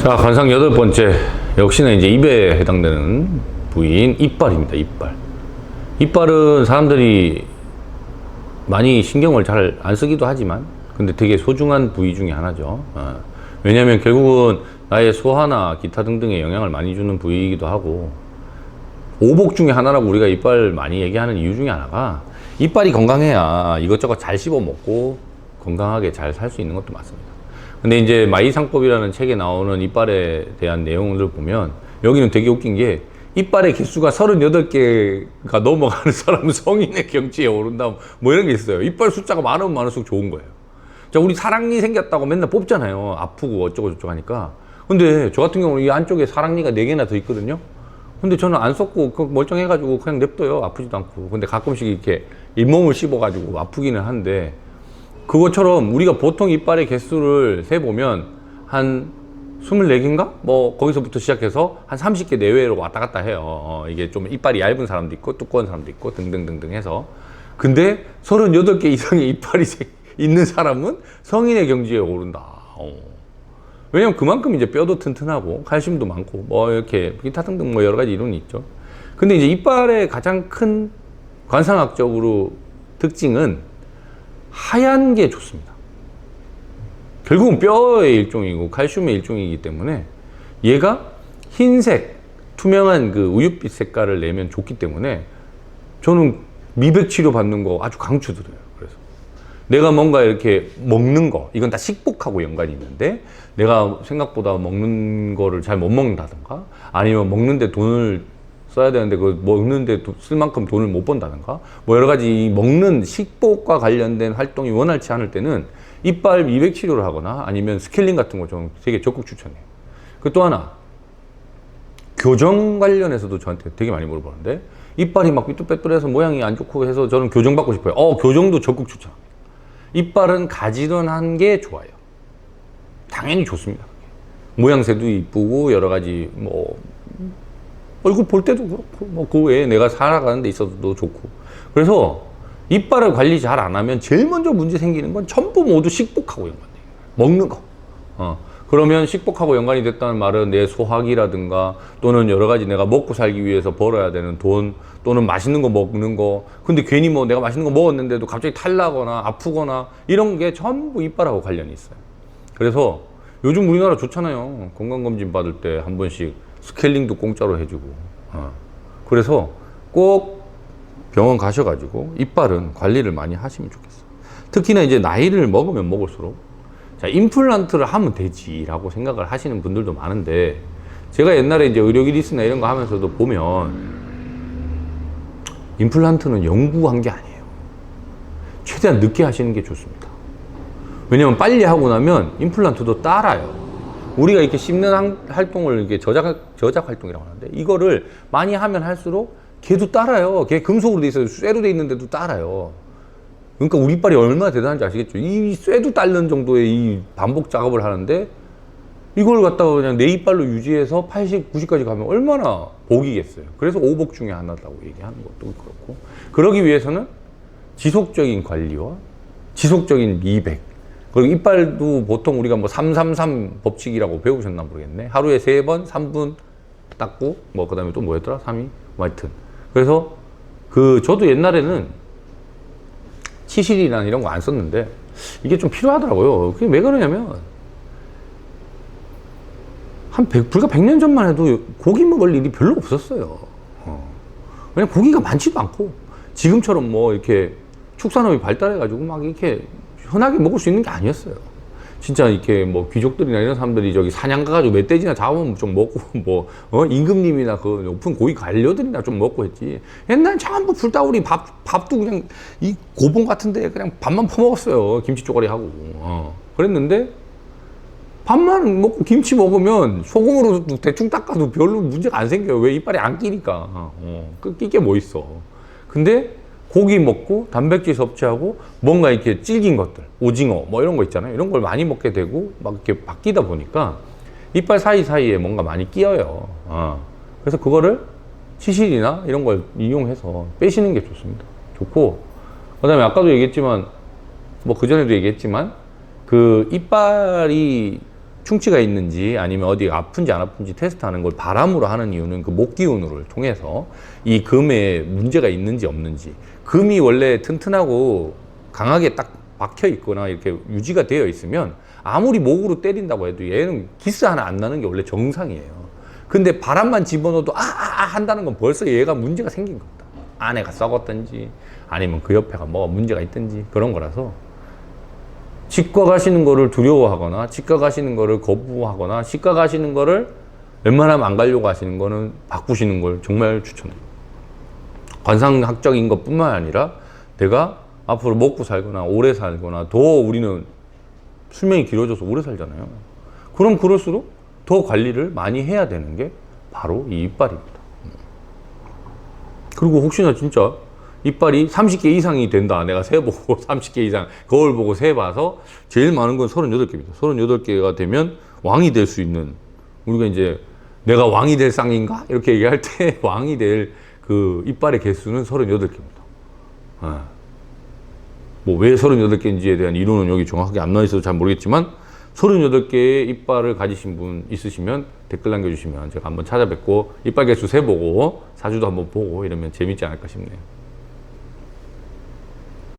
자, 관상 8번째. 역시나 이제 입에 해당되는 부위인 이빨입니다. 이빨. 이빨은 사람들이 많이 신경을 잘 안 쓰기도 하지만, 근데 되게 소중한 부위 중에 하나죠. 왜냐면 결국은 나의 소화나 기타 등등에 영향을 많이 주는 부위이기도 하고, 오복 중에 하나라고 우리가 이빨 많이 얘기하는 이유 중에 하나가, 이빨이 건강해야 이것저것 잘 씹어 먹고 건강하게 잘 살 수 있는 것도 맞습니다. 근데 이제 마이상법이라는 책에 나오는 이빨에 대한 내용을 보면, 여기는 되게 웃긴 게, 이빨의 개수가 38개가 넘어가는 사람은 성인의 경지에 오른다, 뭐 이런 게 있어요. 이빨 숫자가 많으면 많을수록 좋은 거예요. 자, 우리 사랑니 생겼다고 맨날 뽑잖아요. 아프고 어쩌고저쩌고 하니까. 근데 저 같은 경우는 이 안쪽에 사랑니가 4개나 더 있거든요. 근데 저는 안 썼고 멀쩡해가지고 그냥 냅둬요. 아프지도 않고. 근데 가끔씩 이렇게 잇몸을 씹어가지고 아프기는 한데, 그것처럼 우리가 보통 이빨의 개수를 세보면 한 24개인가? 뭐 거기서부터 시작해서 한 30개 내외로 왔다 갔다 해요. 이게 좀 이빨이 얇은 사람도 있고 두꺼운 사람도 있고 등등등등 해서. 근데 38개 이상의 이빨이 있는 사람은 성인의 경지에 오른다. 왜냐면 그만큼 이제 뼈도 튼튼하고 칼슘도 많고 뭐 이렇게 기타 등등 뭐 여러 가지 이론이 있죠. 근데 이제 이빨의 가장 큰 관상학적으로 특징은 하얀 게 좋습니다. 결국은 뼈의 일종이고 칼슘의 일종이기 때문에 얘가 흰색, 투명한 그 우윳빛 색깔을 내면 좋기 때문에 저는 미백 치료 받는 거 아주 강추드려요. 그래서 내가 뭔가 이렇게 먹는 거, 이건 다 식복하고 연관이 있는데, 내가 생각보다 먹는 거를 잘 못 먹는다든가, 아니면 먹는데 돈을 써야 되는데 그 먹는데 쓸 만큼 돈을 못 번다든가, 뭐 여러 가지 먹는 식복과 관련된 활동이 원활치 않을 때는 이빨 미백 치료를 하거나 아니면 스케일링 같은 거 좀 되게 적극 추천해요. 그 또 하나, 교정 관련해서도 저한테 되게 많이 물어보는데, 이빨이 막 삐뚤빼뚤해서 모양이 안 좋고 해서 저는 교정 받고 싶어요. 교정도 적극 추천합니다. 이빨은 가지런한 게 좋아요. 당연히 좋습니다. 모양새도 이쁘고 여러 가지 뭐 얼굴 볼 때도 그렇고 뭐 그 외에 내가 살아가는 데 있어도 좋고. 그래서 이빨을 관리 잘 안 하면 제일 먼저 문제 생기는 건 전부 모두 식복하고 연관돼요. 먹는 거. 그러면 식복하고 연관이 됐다는 말은 내 소화기라든가 또는 여러 가지 내가 먹고 살기 위해서 벌어야 되는 돈, 또는 맛있는 거 먹는 거. 근데 괜히 뭐 내가 맛있는 거 먹었는데도 갑자기 탈나거나 아프거나 이런 게 전부 이빨하고 관련이 있어요. 그래서 요즘 우리나라 좋잖아요. 건강검진 받을 때 한 번씩 스케일링도 공짜로 해주고. 그래서 꼭 병원 가셔가지고 이빨은 관리를 많이 하시면 좋겠어요. 특히나 이제 나이를 먹으면 먹을수록, 자, 임플란트를 하면 되지라고 생각을 하시는 분들도 많은데, 제가 옛날에 이제 의료기리스나 이런 거 하면서도 보면 임플란트는 연구한 게 아니에요. 최대한 늦게 하시는 게 좋습니다. 왜냐면 빨리 하고 나면 임플란트도 따라요. 우리가 이렇게 씹는 활동을 이렇게 저작 활동이라고 하는데, 이거를 많이 하면 할수록 걔도 따라요. 걔 금속으로 돼 있어요. 쇠로 돼 있는데도 따라요. 그러니까 우리 이빨이 얼마나 대단한지 아시겠죠? 이 쇠도 딸는 정도의 이 반복 작업을 하는데, 이걸 갖다가 그냥 내 이빨로 유지해서 80, 90까지 가면 얼마나 복이겠어요. 그래서 오복 중에 하나라고 얘기하는 것도 그렇고, 그러기 위해서는 지속적인 관리와 지속적인 미백, 그리고 이빨도 보통 우리가 뭐 333 법칙이라고 배우셨나 모르겠네. 하루에 3번 3분 닦고, 뭐 그 다음에 또 뭐였더라? 3위? 하여튼. 그래서 저도 옛날에는 치실이나 이런 거 안 썼는데 이게 좀 필요하더라고요. 그게 왜 그러냐면, 불과 100년 전만 해도 고기 먹을 일이 별로 없었어요. 왜냐면 고기가 많지도 않고, 지금처럼 뭐 이렇게 축산업이 발달해가지고 막 이렇게 흔하게 먹을 수 있는 게 아니었어요. 진짜 이렇게 뭐 귀족들이나 이런 사람들이 저기 사냥 가가지고 멧돼지나 잡으면 좀 먹고, 뭐 임금님이나 그 높은 고위 관료들이나 좀 먹고 했지. 옛날엔 전부 불다우리 밥도 그냥 이 고봉 같은데 그냥 밥만 퍼먹었어요. 김치 쪼가리 하고. 그랬는데 밥만 먹고 김치 먹으면 소금으로 대충 닦아도 별로 문제가 안 생겨요. 왜? 이빨이 안 끼니까. 끼게 뭐 있어. 근데 고기 먹고 단백질 섭취하고 뭔가 이렇게 질긴 것들, 오징어 뭐 이런 거 있잖아요. 이런 걸 많이 먹게 되고 막 이렇게 바뀌다 보니까 이빨 사이사이에 뭔가 많이 끼어요. 그래서 그거를 치실이나 이런 걸 이용해서 빼시는 게 좋습니다. 좋고, 그 다음에 아까도 얘기했지만, 뭐 그전에도 얘기했지만, 그 이빨이 충치가 있는지 아니면 어디가 아픈지 안 아픈지 테스트하는 걸 바람으로 하는 이유는 그 목 기운을 통해서 이 금에 문제가 있는지 없는지, 금이 원래 튼튼하고 강하게 딱 박혀 있거나 이렇게 유지가 되어 있으면 아무리 목으로 때린다고 해도 얘는 기스 하나 안 나는 게 원래 정상이에요. 근데 바람만 집어넣어도 한다는 건 벌써 얘가 문제가 생긴 겁니다. 안에가 썩었든지 아니면 그 옆에가 뭐가 문제가 있든지 그런 거라서, 치과 가시는 거를 두려워하거나 치과 가시는 거를 거부하거나 치과 가시는 거를 웬만하면 안 가려고 하시는 거는 바꾸시는 걸 정말 추천드립니다. 관상학적인 것뿐만 아니라 내가 앞으로 먹고 살거나 오래 살거나, 더 우리는 수명이 길어져서 오래 살잖아요. 그럼 그럴수록 더 관리를 많이 해야 되는 게 바로 이 이빨입니다. 그리고 혹시나 진짜 이빨이 30개 이상이 된다, 내가 세보고 30개 이상 거울 보고 세봐서 제일 많은 건 38개입니다 38개가 되면 왕이 될 수 있는, 우리가 이제 내가 왕이 될 쌍인가? 이렇게 얘기할 때 왕이 될 그 이빨의 개수는 38개입니다 뭐 왜 38개인지에 대한 이론은 여기 정확하게 안 나와 있어서 잘 모르겠지만, 38개의 이빨을 가지신 분 있으시면 댓글 남겨주시면 제가 한번 찾아뵙고 이빨 개수 세보고 사주도 한번 보고 이러면 재밌지 않을까 싶네요.